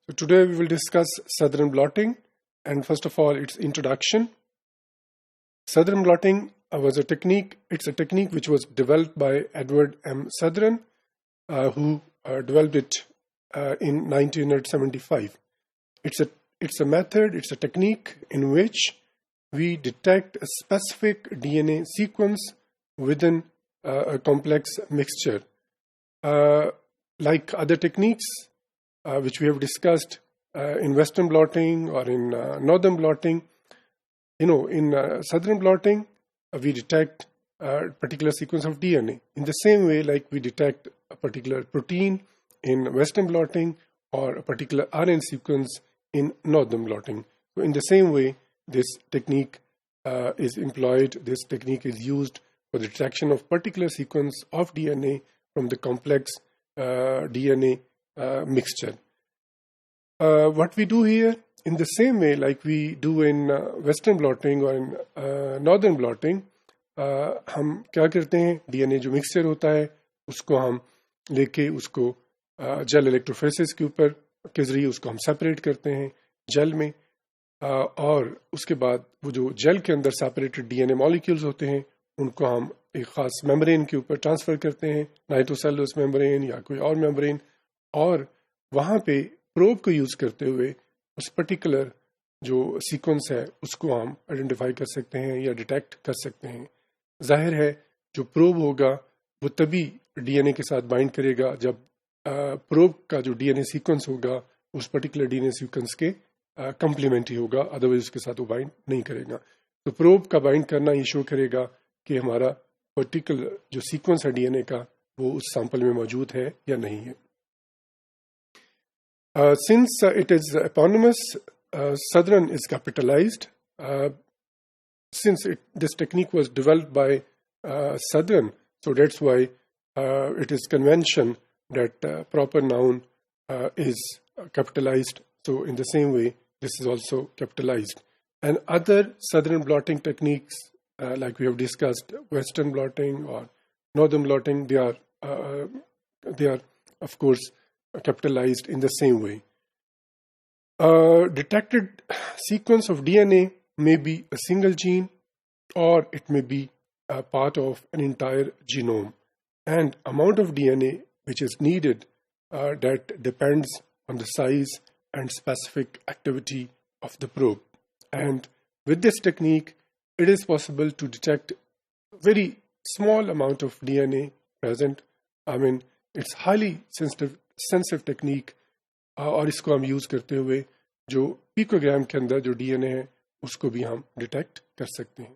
So today we will discuss Southern blotting, and first of all its introduction. Southern blotting was a technique. It's a technique which was developed by Edward M. Southern, who developed it in 1975. It's a method, it's a technique in which we detect a specific DNA sequence within a complex mixture. Like other techniques which we have discussed in Western blotting or in Northern blotting, in Southern blotting, we detect a particular sequence of DNA in the same way like we detect a particular protein in Western blotting or a particular RNA sequence in Northern blotting. So in the same way, this technique is employed, this technique is used for the detection of particular sequence of DNA from the complex DNA mixture. What we do here, in the same way like we do in Western blotting or in Northern blotting, हम क्या करते हैं, DNA जो mixture होता है उसको हम लेके उसको जेल इलेक्ट्रोफोरेसिस के ऊपर के जरिए उसको हम सेपरेट करते हैं जेल में, और उसके बाद वो जो जेल के अंदर सेपरेटेड DNA मॉलिक्यूल्स होते हैं उनको हम एक ख़ास मेम्ब्रेन के ऊपर ट्रांसफ़र करते हैं, नाइट्रोसेलुलस मेम्ब्रेन या कोई और मेम्ब्रेन, और वहाँ पे प्रोब को यूज़ करते हुए उस पर्टिकुलर जो सीक्वेंस है उसको हम आइडेंटिफाई कर सकते हैं या डिटेक्ट कर सकते हैं. जाहिर है जो प्रोब होगा वो तभी DNA के साथ बाइंड करेगा जब प्रोब का जो DNA सीक्वेंस होगा उस पर्टिकुलर DNA सीक्वेंस के कम्प्लीमेंट्री होगा, अदरवाइज उसके साथ वो बाइंड नहीं करेगा. तो प्रोब का बाइंड करना ये शो करेगा कि हमारा पर्टिकुलर जो सीक्वेंस है DNA का वो उस सैंपल में मौजूद है या नहीं है. Since it is eponymous, Southern is capitalized. Since this technique was developed by Southern, so that's why it is convention that proper noun is capitalized. So in the same way, this is also capitalized. And other Southern blotting techniques, like we have discussed, Western blotting or Northern blotting, they are of course capitalized in the same way. Detected sequence of DNA may be a single gene or it may be a part of an entire genome, and amount of DNA which is needed that depends on the size and specific activity of the probe. And with this technique, it is possible to detect very small amount of DNA present. I mean, it's highly sensitive technique, और इसको हम use करते हुए जो picogram के अंदर जो DNA है उसको भी हम डिटेक्ट कर सकते हैं.